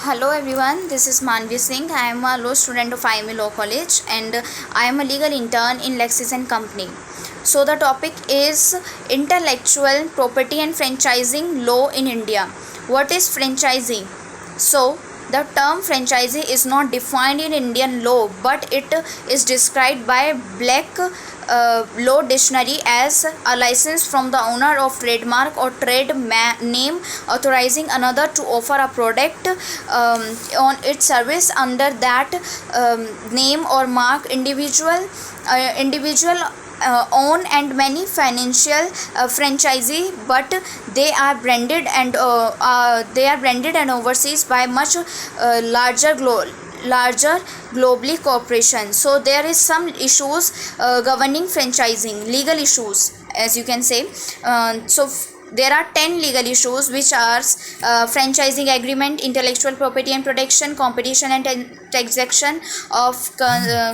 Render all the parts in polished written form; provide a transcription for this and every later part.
Hello everyone, this is Manvi Singh. I am a law student of IME Law College and I am a legal intern in Lexis and Company. So the topic is intellectual property and franchising law in India. What is franchising? So the term franchisee is not defined in Indian law, but it is described by Black Law Dictionary as a license from the owner of trademark or trade name authorizing another to offer a product on its service under that name or mark. Individual own and many financial franchisee, but they are branded and overseas by much larger globally corporation. So there is some issues governing franchising, legal issues as you can say. There are 10 legal issues which are franchising agreement, intellectual property and protection, competition and taxation of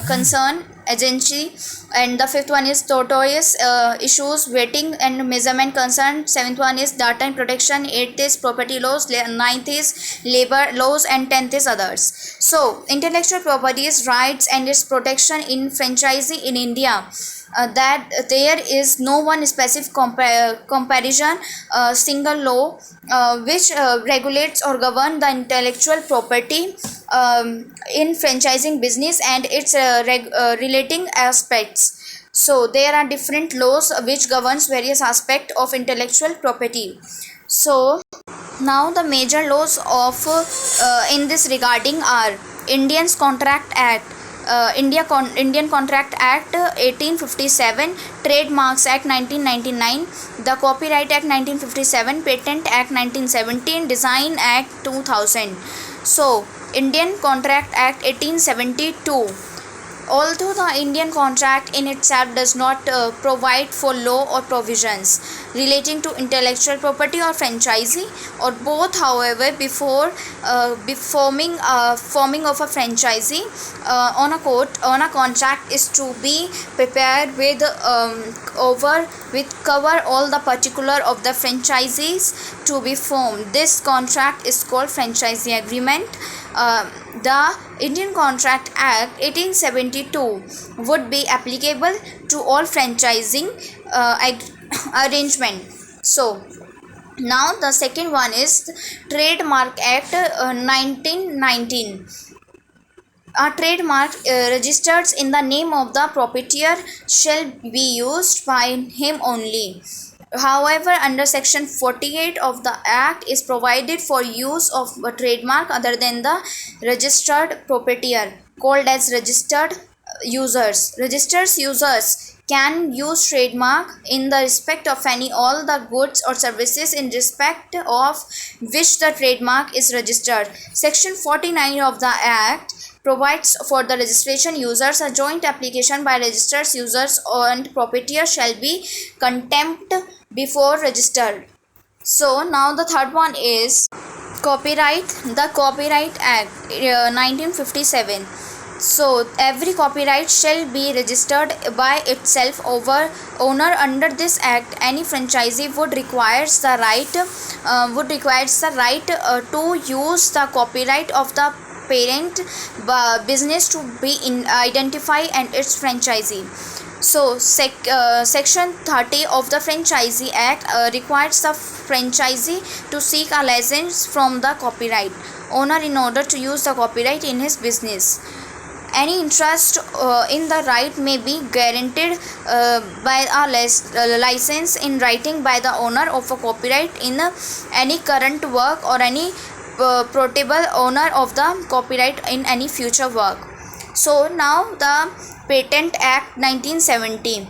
concern agency, and the fifth one is tortoise issues, weighting and measurement concern. Seventh one is data and protection. Eighth is property laws. Ninth is labor laws, and 10th is others. So intellectual properties rights and its protection in franchising in India, that there is no one specific comparison single law which regulates or govern the intellectual property in franchising business and its relating aspects. So there are different laws which governs various aspects of intellectual property. So now the major laws of in this regarding are Indian Contract Act, Indian Contract Act 1857, Trademarks Act 1999, the Copyright Act 1957, Patent Act 1917, Design Act 2000. So Indian Contract Act 1872. Although the Indian contract in itself does not provide for law or provisions relating to intellectual property or franchisee or both, however, before forming of a franchisee on a contract is to be prepared with cover all the particular of the franchisees to be formed. This contract is called franchisee agreement. The Indian Contract Act 1872 would be applicable to all franchising arrangement. So now the second one is Trademark Act 1919. A trademark registered in the name of the proprietor shall be used by him only. However, under section 48 of the Act is provided for use of a trademark other than the registered proprietor, called as registered users. Registered users can use trademark in the respect of all the goods or services in respect of which the trademark is registered. Section 49 of the Act provides for the registration users. A joint application by registered users and proprietor shall be contempt before registered. So now the third one is copyright, the Copyright Act 1957. So every copyright shall be registered by itself over owner. Under this act, any franchisee would requires the right to use the copyright of the parent business to be identify and its franchisee. So section 30 of the Franchisee Act requires the franchisee to seek a license from the copyright owner in order to use the copyright in his business. Any interest in the right may be guaranteed by a license in writing by the owner of a copyright in any current work or any portable owner of the copyright in any future work. So now the Patent Act 1970.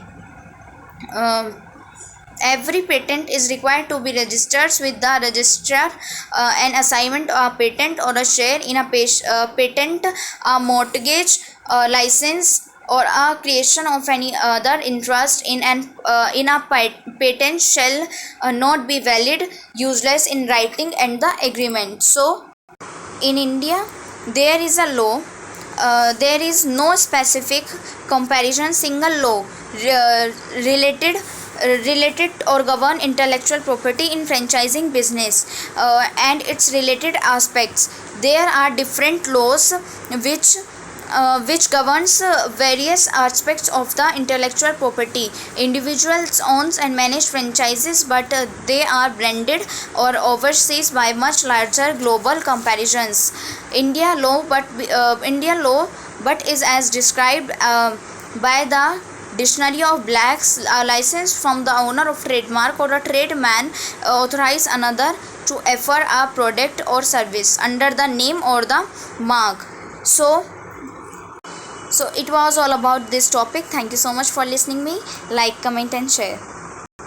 Every patent is required to be registered with the registrar. An assignment, a patent or a share in a patent, a mortgage, a license, or a creation of any other interest in a patent shall not be valid, useless in writing and the agreement. So in India there is a law. There is no specific comparison single law related or govern intellectual property in franchising business and its related aspects. there are different laws which governs various aspects of the intellectual property. Individuals owns and manage franchises, but they are branded or overseas by much larger global comparisons. Indian law but is as described by the Dictionary of Blacks. A license from the owner of trademark or a tradesman authorize another to offer a product or service under the name or the mark. So it was all about this topic. Thank you so much for listening me. Like, comment and share.